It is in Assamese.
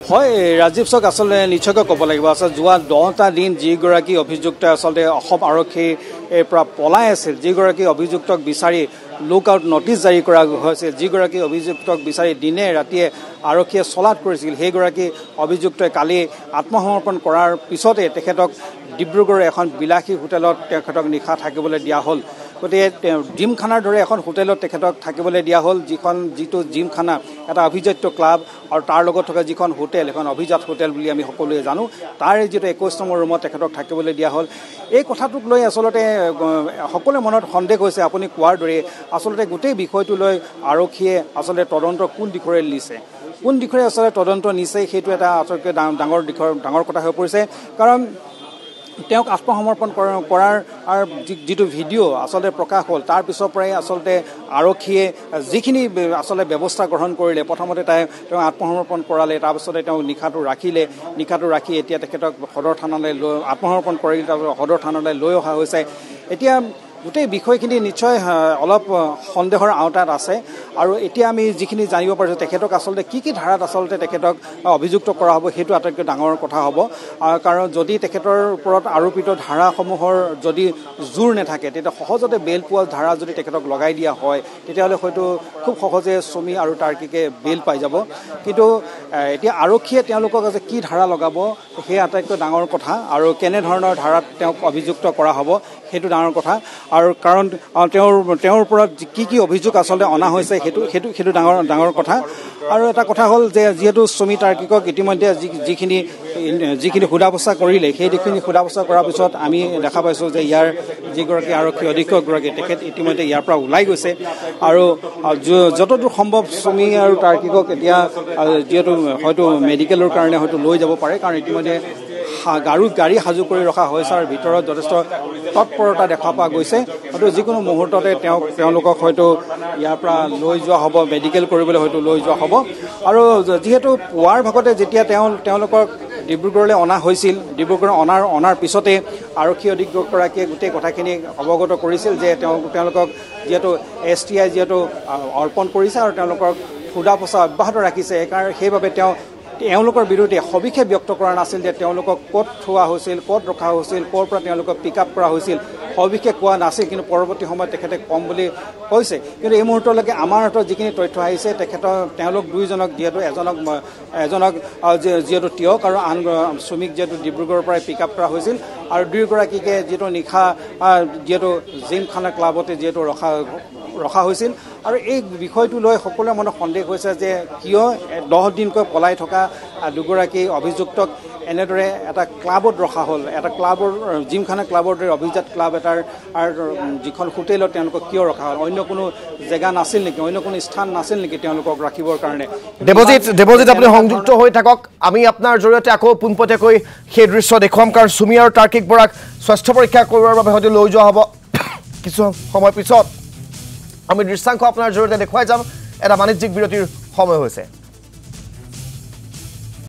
হয় ৰাজীৱ চক আসলে নিশ্চয়কৈ ক'ব লাগিব আছে যোৱা 10টা দিন যিগৰাকী অভিযুক্ত আসলে অসম আৰক্ষী পৰা পলাই আছিল যিগৰাকী অভিযুক্তক বিচাৰি লুক আউট নটিচ জাৰি কৰা হৈছে যিগৰাকী অভিযুক্তক বিচাৰি দিনে ৰাতিয়ে আৰক্ষীয়ে চলাত কৰিছিল সেইগৰাকী অভিযুক্তই কালি আত্মসমৰ্পণ কৰাৰ পিছতে তেখেতক ডিব্ৰুগড়ৰ এখন বিলাসী হোটেলত তেখেতক নিশা থাকিবলৈ দিয়া হ'ল গতিকে জিমখানাৰ দৰে এখন হোটেলত তেখেতক থাকিবলৈ দিয়া হ'ল যিটো জিমখানা এটা অভিজাত্য ক্লাব আৰু তাৰ লগত থকা যিখন হোটেল এখন অভিজাত হোটেল বুলি আমি সকলোৱে জানো তাৰ যিটো 21 নম্বৰ ৰুমত তেখেতক থাকিবলৈ দিয়া হ'ল এই কথাটোক লৈ আচলতে সকলোৰে মনত সন্দেহ হৈছে আপুনি কোৱাৰ দৰে আচলতে গোটেই বিষয়টো লৈ আৰক্ষীয়ে আচলতে তদন্ত কোন দিশৰে লিছে কোন দিশৰে আচলতে তদন্ত নিছে সেইটো এটা আচলতে ডাঙৰ কথা হৈ পৰিছে কাৰণ তেওঁক আত্মসমৰ্পণ কৰাৰ যিটো ভিডিঅ' আচলতে প্ৰকাশ হ'ল তাৰ পিছৰ পৰাই আচলতে আৰক্ষীয়ে যিখিনি আচলতে ব্যৱস্থা গ্ৰহণ কৰিলে প্ৰথমতে তেওঁ আত্মসমৰ্পণ কৰালে তাৰপিছতে তেওঁ নিশাটো ৰাখি এতিয়া তেখেতক সদৰ থানালৈ লৈ আত্মসমৰ্পণ কৰিলে তাৰপিছত সদৰ থানালৈ লৈ অহা হৈছে এতিয়া গোটেই বিষয়খিনি নিশ্চয় অলপ সন্দেহৰ আওতাত আছে আৰু এতিয়া আমি যিখিনি জানিব পাৰিছোঁ তেখেতক আচলতে কি ধাৰাত আচলতে তেখেতক অভিযুক্ত কৰা হ'ব সেইটো আটাইতকৈ ডাঙৰ কথা হ'ব কাৰণ যদি তেখেতৰ ওপৰত আৰোপিত ধাৰাসমূহৰ যদি জোৰ নাথাকে তেতিয়া সহজতে বেল পোৱা ধাৰা যদি তেখেতক লগাই দিয়া হয় তেতিয়াহ'লে হয়তো খুব সহজে চুমি আৰু তাৰ্কিকে বেল পাই যাব কিন্তু এতিয়া আৰক্ষীয়ে তেওঁলোকক যে কি ধাৰা লগাব সেই আটাইতকৈ ডাঙৰ কথা আৰু কেনেধৰণৰ ধাৰাত তেওঁক অভিযুক্ত কৰা হ'ব সেইটো ডাঙৰ কথা আৰু কাৰণ তেওঁৰ ওপৰত কি অভিযোগ আচলতে অনা হৈছে সেইটো ডাঙৰ কথা আৰু এটা কথা হ'ল যে যিহেতু চুমি তাৰ্কিকক ইতিমধ্যে যিখিনি সোধা পোছা কৰিলে সেইখিনি সোধা পোছা কৰাৰ পিছত আমি দেখা পাইছোঁ যে ইয়াৰ যিগৰাকী আৰক্ষী অধীক্ষকগৰাকী তেখেত ইতিমধ্যে ইয়াৰ পৰা ওলাই গৈছে আৰু যতদূৰ সম্ভৱ চুমি আৰু তাৰ্কিকক এতিয়া যিহেতু হয়তো মেডিকেলৰ কাৰণে হয়তো লৈ যাব পাৰে কাৰণ ইতিমধ্যে গাড়ী সাজু কৰি ৰখা হৈছে আৰু ভিতৰত যথেষ্ট তৎপৰতা দেখা পোৱা গৈছে হয়তো যিকোনো মুহূৰ্ততে তেওঁলোকক হয়তো ইয়াৰ পৰা লৈ যোৱা হ'ব মেডিকেল কৰিবলৈ হয়তো লৈ যোৱা হ'ব আৰু যিহেতু পুৱাৰ ভাগতে যেতিয়া তেওঁলোকক ডিব্ৰুগড়লৈ অনা হৈছিল ডিব্ৰুগড় অনাৰ পিছতে আৰক্ষী অধীক্ষকগৰাকীয়ে গোটেই কথাখিনি অৱগত কৰিছিল যে তেওঁলোকক যিহেতু STI যিহেতু অৰ্পণ কৰিছে আৰু তেওঁলোকক সোধা পোছা অব্যাহত ৰাখিছে সেইবাবে তেওঁলোকৰ বিৰুদ্ধে সবিশেষ ব্যক্ত কৰা নাছিল যে তেওঁলোকক ক'ত থোৱা হৈছিল ক'ত ৰখা হৈছিল ক'ৰ পৰা তেওঁলোকক পিক আপ কৰা হৈছিল সবিশেষ কোৱা নাছিল কিন্তু পৰৱৰ্তী সময়ত তেখেতে কম বুলি কৈছে কিন্তু এই মুহূৰ্তলৈকে আমাৰ হাতত যিখিনি তথ্য আহিছে তেওঁলোক দুইজনক যিহেতু এজনক যিহেতু তিয়ক আৰু আন শ্ৰমিক যিহেতু ডিব্ৰুগড়ৰ পৰাই পিক আপ কৰা হৈছিল আৰু দুয়োগৰাকীকে যিহেতু নিশা যিহেতু জিমখানা ক্লাবতে যিহেতু ৰখা হৈছিল আৰু এই বিষয়টো লৈ সকলোৰে মনত সন্দেহ হৈছে যে কিয় 10 দিনকৈ পলাই থকা দুগৰাকী অভিযুক্তক এনেদৰে এটা ক্লাবত ৰখা হ'ল এটা ক্লাবৰ জিমখানা ক্লাবৰ দৰে অভিজাত ক্লাব এটাৰ যিখন হোটেলত তেওঁলোকক কিয় ৰখা হ'ল অন্য কোনো জেগা নাছিল নেকি অন্য কোনো স্থান নাছিল নেকি তেওঁলোকক ৰাখিবৰ কাৰণে দেৱজিৎ আপুনি সংযুক্ত হৈ থাকক আমি আপোনাৰ জৰিয়তে আকৌ পোনপটীয়াকৈ সেই দৃশ্য দেখুৱাম কাৰণ চুমি আৰু তাৰ্কিক বৰাক স্বাস্থ্য পৰীক্ষা কৰোৱাৰ বাবে হয়তো লৈ যোৱা হ'ব কিছু সময় পিছত আমি দৃশ্যাংশ আপোনাৰ জৰিয়তে দেখুৱাই যাম এটা বাণিজ্যিক বিৰতিৰ সময় হৈছে